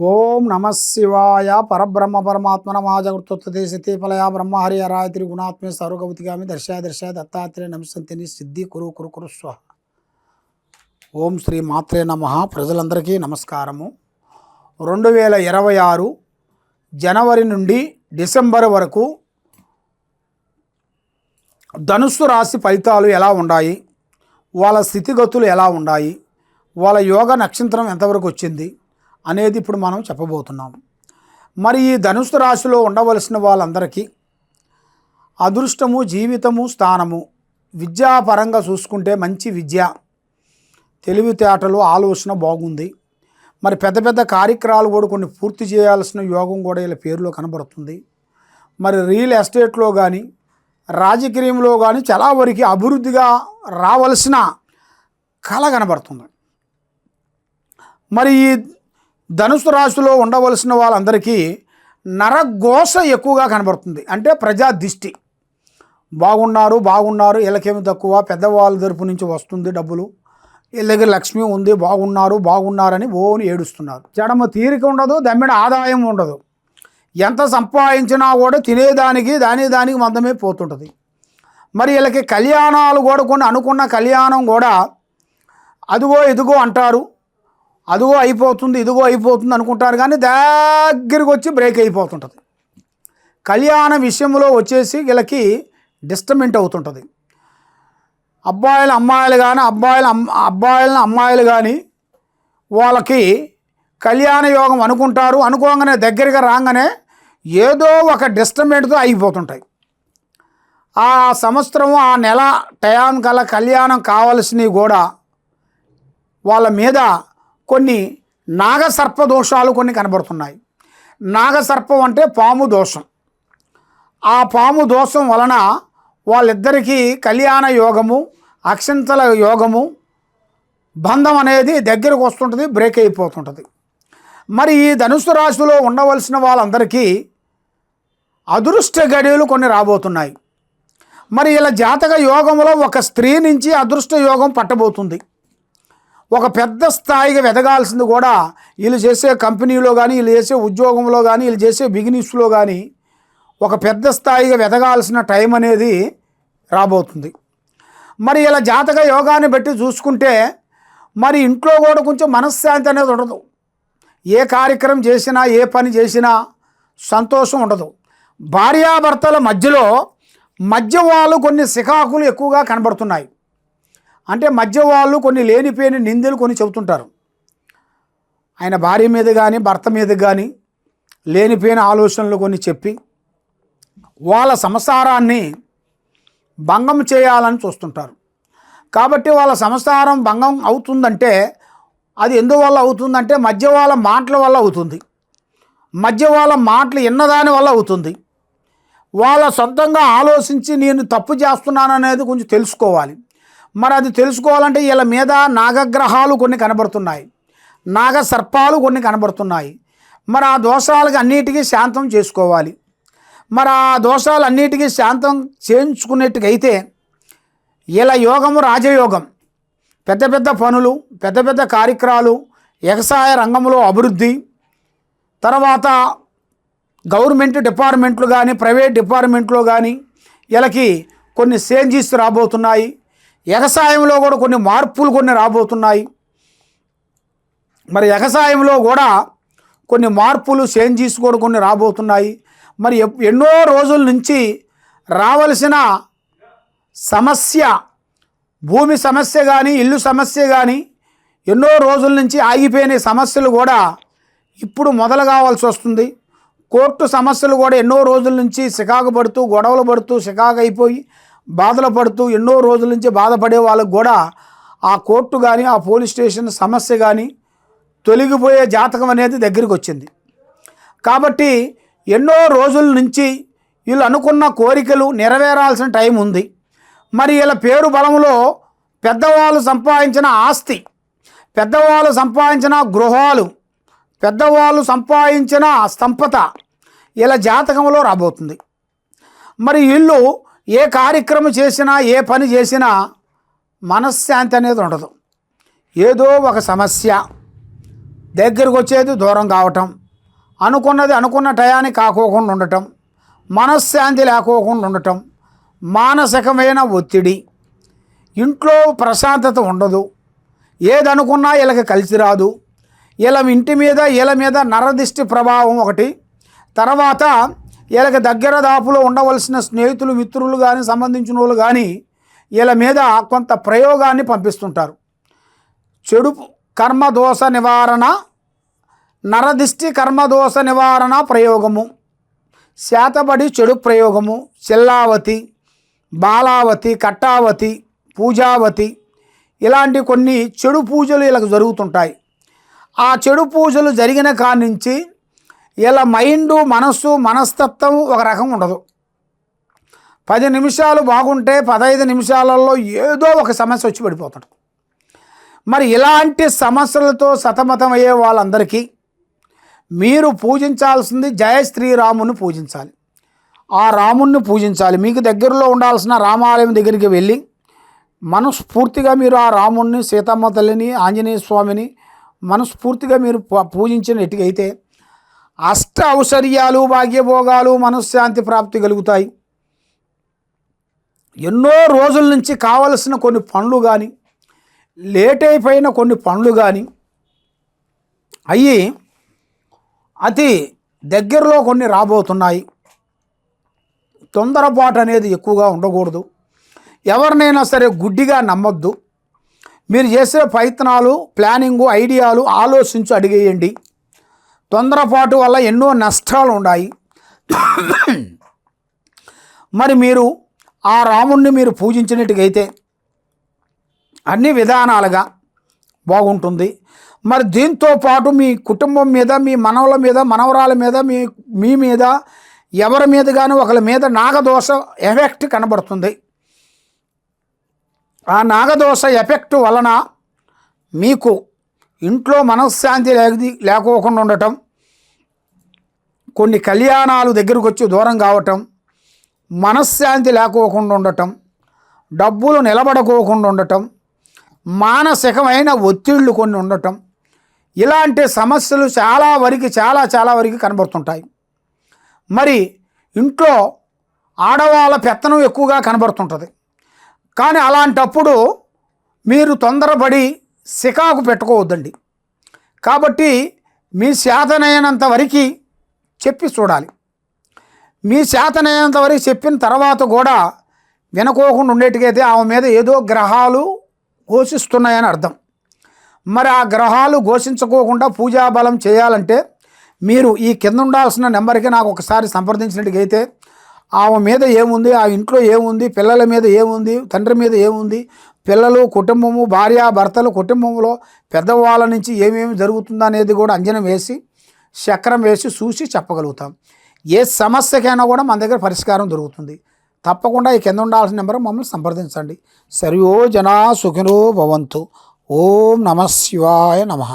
ఓం నమ శివాయ పరబ్రహ్మ పరమాత్మనమాజగృతోత్తే సిద్ధిఫలయ బ్రహ్మహరి హరాయత్రి గుణాత్మే సర్వగౌతిగామి దర్శయ దత్తాత్రేయ నమస్తంతిని సిద్ధి కురు స్వ. ఓం శ్రీ మాత్రే నమః. ప్రజలందరికీ నమస్కారము. 2026 జనవరి నుండి డిసెంబర్ వరకు ధనుస్సు రాశి ఫలితాలు ఎలా ఉన్నాయి, వాళ్ళ స్థితిగతులు ఎలా ఉన్నాయి, వాళ్ళ యోగ నక్షత్రం ఎంతవరకు వచ్చింది అనేది ఇప్పుడు మనం చెప్పబోతున్నాం. మరి ఈ ధనుస్సు రాశిలో ఉండవలసిన వాళ్ళందరికీ అదృష్టము, జీవితము, స్థానము, విద్యాపరంగా చూసుకుంటే మంచి విద్య, తెలివితేటలు, ఆలోచన బాగుంది. మరి పెద్ద పెద్ద కార్యక్రమాలు కూడా కొన్ని పూర్తి చేయాల్సిన యోగం కూడా వీళ్ళ పేరులో కనబడుతుంది. మరి రియల్ ఎస్టేట్లో కానీ రాజకీయంలో కానీ చాలా వరకు అభివృద్ధిగా రావాల్సిన కళ కనబడుతుంది. మరి ఈ ధనుసు రాశిలో ఉండవలసిన వాళ్ళందరికీ నరఘోష ఎక్కువగా కనబడుతుంది. అంటే ప్రజా దిష్టి. బాగున్నారు వీళ్ళకేమి తక్కువ, పెద్దవాళ్ళ తరపు నుంచి వస్తుంది డబ్బులు, వీళ్ళ దగ్గర లక్ష్మి ఉంది, బాగున్నారని ఓని ఏడుస్తున్నారు. జడమ తీరిక ఉండదు, దమ్మిడ ఆదాయం ఉండదు. ఎంత సంపాదించినా కూడా తినేదానికి దానికి మందమే పోతుంటుంది. మరి వీళ్ళకి కళ్యాణాలు కూడా కొన్ని అనుకున్న కళ్యాణం కూడా అదిగో ఇదిగో అంటారు, అదిగో అయిపోతుంది ఇదిగో అయిపోతుంది అనుకుంటారు, కానీ దగ్గరికి వచ్చి బ్రేక్ అయిపోతుంటుంది. కళ్యాణ విషయంలో వచ్చేసి వీళ్ళకి డిస్టర్బెంట్ అవుతుంటుంది. అమ్మాయిలు కానీ వాళ్ళకి కళ్యాణ యోగం అనుకుంటారు, అనుకోగానే దగ్గరగా రాగానే ఏదో ఒక డిస్టర్బెంట్తో అయిపోతుంటాయి. ఆ సంవత్సరం ఆ నెల టయానికల్లా కళ్యాణం కావలసినవి కూడా వాళ్ళ మీద కొన్ని నాగసర్ప దోషాలు కొన్ని కనబడుతున్నాయి. నాగసర్పం అంటే పాము దోషం. ఆ పాము దోషం వలన వాళ్ళిద్దరికీ కళ్యాణ యోగము, అక్షంతల యోగము, బంధం అనేది దగ్గరకు వస్తుంటుంది, బ్రేక్ అయిపోతుంటుంది. మరి ఈ ధనుసు రాశిలో ఉండవలసిన వాళ్ళందరికీ అదృష్ట గడియలు కొన్ని రాబోతున్నాయి. మరి ఇలా జాతక యోగంలో ఒక స్త్రీ నుంచి అదృష్ట యోగం పట్టబోతుంది. ఒక పెద్ద స్థాయిగా ఎదగాల్సింది కూడా వీళ్ళు చేసే కంపెనీలో కానీ, వీళ్ళు చేసే ఉద్యోగంలో కానీ, వీళ్ళు చేసే బిజినెస్లో కానీ ఒక పెద్ద స్థాయిగా ఎదగాల్సిన టైం అనేది రాబోతుంది. మరి ఇలా జాతక యోగాన్ని బట్టి చూసుకుంటే మరి ఇంట్లో కూడా కొంచెం మనశ్శాంతి అనేది ఉండదు. ఏ కార్యక్రమం చేసినా, ఏ పని చేసినా సంతోషం ఉండదు. భార్యాభర్తల మధ్యలో మధ్య వాళ్ళు కొన్ని సికాకులు ఎక్కువగా కనబడుతున్నాయి. అంటే మధ్య వాళ్ళు కొన్ని లేనిపోయిన నిందలు కొన్ని చెబుతుంటారు. ఆయన భార్య మీద కానీ భర్త మీద కానీ లేనిపోయిన ఆలోచనలు కొన్ని చెప్పి వాళ్ళ సంసారాన్ని భంగం చేయాలని చూస్తుంటారు. కాబట్టి వాళ్ళ సంసారం భంగం అవుతుందంటే అది ఎందువల్ల అవుతుందంటే మధ్య వాళ్ళ మాటల వల్ల అవుతుంది. మధ్య వాళ్ళ మాటలు విన్నదాని వల్ల అవుతుంది. వాళ్ళ సొంతంగా ఆలోచించి నేను తప్పు చేస్తున్నాను అనేది కొంచెం తెలుసుకోవాలి. మరి అది తెలుసుకోవాలంటే వీళ్ళ మీద నాగగ్రహాలు కొన్ని కనబడుతున్నాయి, నాగసర్పాలు కొన్ని కనబడుతున్నాయి. మరి ఆ దోషాలకి అన్నిటికీ శాంతం చేసుకోవాలి. మరి ఆ దోషాలు అన్నిటికీ శాంతం చేయించుకునేట్టుకైతే వీళ్ళ యోగము రాజయోగం, పెద్ద పెద్ద పనులు, పెద్ద పెద్ద కార్యక్రమాలు, వ్యవసాయ రంగంలో అభివృద్ధి, తర్వాత గవర్నమెంట్ డిపార్ట్మెంట్లు కానీ ప్రైవేట్ డిపార్ట్మెంట్లో కానీ వీళ్ళకి కొన్ని చేంజెస్ రాబోతున్నాయి. వ్యవసాయంలో కూడా కొన్ని మార్పులు కొన్ని రాబోతున్నాయి. మరి వ్యవసాయంలో కూడా కొన్ని మార్పులు చేంజెస్ కూడా కొన్ని రాబోతున్నాయి. మరి ఎన్నో రోజుల నుంచి రావలసిన సమస్య, భూమి సమస్య కానీ ఇల్లు సమస్య కానీ ఎన్నో రోజుల నుంచి ఆగిపోయిన సమస్యలు కూడా ఇప్పుడు మొదలు కావాల్సి వస్తుంది. కోర్టు సమస్యలు కూడా ఎన్నో రోజుల నుంచి చికాకు పడుతూ, గొడవలు పడుతూ, చికాకు అయిపోయి బాధలు పడుతూ ఎన్నో రోజుల నుంచి బాధపడే వాళ్ళకు కూడా ఆ కోర్టు కానీ ఆ పోలీస్ స్టేషన్ సమస్య కానీ తొలగిపోయే జాతకం అనేది దగ్గరికి వచ్చింది. కాబట్టి ఎన్నో రోజుల నుంచి వీళ్ళు అనుకున్న కోరికలు నెరవేరాల్సిన టైం ఉంది. మరి వీళ్ళ పేరు బలంలో పెద్దవాళ్ళు సంపాదించిన ఆస్తి, పెద్దవాళ్ళు సంపాదించిన గృహాలు, పెద్దవాళ్ళు సంపాదించిన సంపద వీళ్ళ జాతకంలో రాబోతుంది. మరి వీళ్ళు ఏ కార్యక్రమం చేసినా, ఏ పని చేసినా మనశ్శాంతి అనేది ఉండదు. ఏదో ఒక సమస్య, దగ్గరికి వచ్చేది దూరం కావటం, అనుకున్నది అనుకున్న టయానికి కాకోకుండా ఉండటం, మనశ్శాంతి లేకోకుండా ఉండటం, మానసికమైన ఒత్తిడి, ఇంట్లో ప్రశాంతత ఉండదు, ఏదనుకున్నా వీళ్ళకి కలిసి రాదు, వీళ్ళ ఇంటి మీద వీళ్ళ మీద నరదిష్టి ప్రభావం ఒకటి, తర్వాత వీళ్ళకి దగ్గర దాపులో ఉండవలసిన స్నేహితులు మిత్రులు కానీ సంబంధించిన వాళ్ళు కానీ వీళ్ళ మీద కొంత ప్రయోగాన్ని పంపిస్తుంటారు. చెడు కర్మదోష నివారణ, నరదిష్టి కర్మదోష నివారణ ప్రయోగము, శాతబడి చెడు ప్రయోగము, చిల్లావతి, బాలావతి, కట్టావతి, పూజావతి, ఇలాంటి కొన్ని చెడు పూజలు వీళ్ళకి జరుగుతుంటాయి. ఆ చెడు పూజలు జరిగిన కాడి నుంచి వీళ్ళ మైండు, మనస్సు, మనస్తత్వం ఒక రకం ఉండదు. 10 నిమిషాలు బాగుంటే 15 నిమిషాలలో ఏదో ఒక సమస్య వచ్చి పడిపోతాడు. మరి ఇలాంటి సమస్యలతో సతమతం అయ్యే వాళ్ళందరికీ మీరు పూజించాల్సింది జయ శ్రీరాముని పూజించాలి. ఆ రాముణ్ణి పూజించాలి. మీకు దగ్గరలో ఉండాల్సిన రామాలయం దగ్గరికి వెళ్ళి మనస్ఫూర్తిగా మీరు ఆ రాముణ్ణి, సీతమ్మ తల్లిని, ఆంజనేయ స్వామిని మనస్ఫూర్తిగా మీరు పూజించినట్టుగైతే అష్ట ఔశ్వర్యాలు, భాగ్యభోగాలు, మనశ్శాంతి ప్రాప్తి కలుగుతాయి. ఎన్నో రోజుల నుంచి కావలసిన కొన్ని పనులు కానీ, లేట్ అయిపోయిన కొన్ని పనులు కానీ అయ్యి అతి దగ్గరలో కొన్ని రాబోతున్నాయి. తొందరపాటు అనేది ఎక్కువగా ఉండకూడదు. ఎవరినైనా సరే గుడ్డిగా నమ్మొద్దు. మీరు చేసే ప్రయత్నాలు, ప్లానింగు, ఐడియాలు ఆలోచించి అడిగేయండి. తొందరపాటు వల్ల ఎన్నో నష్టాలు ఉన్నాయి. మరి మీరు ఆ రాముణ్ణి మీరు పూజించినట్టుగైతే అన్ని విధానాలుగా బాగుంటుంది. మరి దీంతో పాటు మీ కుటుంబం మీద, మీ మనవల మీద, మనవరాల మీద, మీ మీద, ఎవరి మీద కానీ ఒకరి మీద నాగదోష ఎఫెక్ట్ కనబడుతుంది. ఆ నాగదోష ఎఫెక్ట్ వలన మీకు ఇంట్లో మనశ్శాంతి లేకోకుండా ఉండటం, కొన్ని కళ్యాణాలు దగ్గరకు వచ్చి దూరం కావటం, మనశ్శాంతి లేకోకుండా ఉండటం, డబ్బులు నిలబడకోకుండా ఉండటం, మానసికమైన ఒత్తిళ్ళు కొన్ని ఉండటం, ఇలాంటి సమస్యలు చాలా వరకు కనబడుతుంటాయి. మరి ఇంట్లో ఆడవాళ్ళ పెత్తనం ఎక్కువగా కనబడుతుంటుంది. కానీ అలాంటప్పుడు మీరు తొందరపడి సికాకు పెట్టుకోవద్దండి. కాబట్టి మీ చేతనైనంత వరకు చెప్పి చూడాలి. మీ చేతనైనంత వరకు చెప్పిన తర్వాత కూడా వినుకోకుండా ఉండేట్టుకైతే ఆమె మీద ఏదో గ్రహాలు ఘోషిస్తున్నాయని అర్థం. మరి ఆ గ్రహాలు ఘోషించుకోకుండా పూజాబలం చేయాలంటే మీరు ఈ కింద ఉండాల్సిన నెంబర్కి నాకు ఒకసారి సంప్రదించినట్టుగైతే ఆమె మీద ఏముంది, ఆ ఇంట్లో ఏముంది, పిల్లల మీద ఏముంది, తండ్రి మీద ఏముంది, పిల్లలు, కుటుంబము, భార్య, భర్తలు, కుటుంబంలో పెద్దవాళ్ళ నుంచి ఏమేమి జరుగుతుందో అనేది కూడా అంజనం వేసి, చక్రం వేసి చూసి చెప్పగలుగుతాం. ఏ సమస్యకైనా కూడా మన దగ్గర పరిష్కారం దొరుకుతుంది. తప్పకుండా ఈ కింద ఉండాల్సిన నెంబర్ మమ్మల్ని సంప్రదించండి. సర్వో జనా సుఖినో భవంతు. ఓం నమః శివాయ నమః.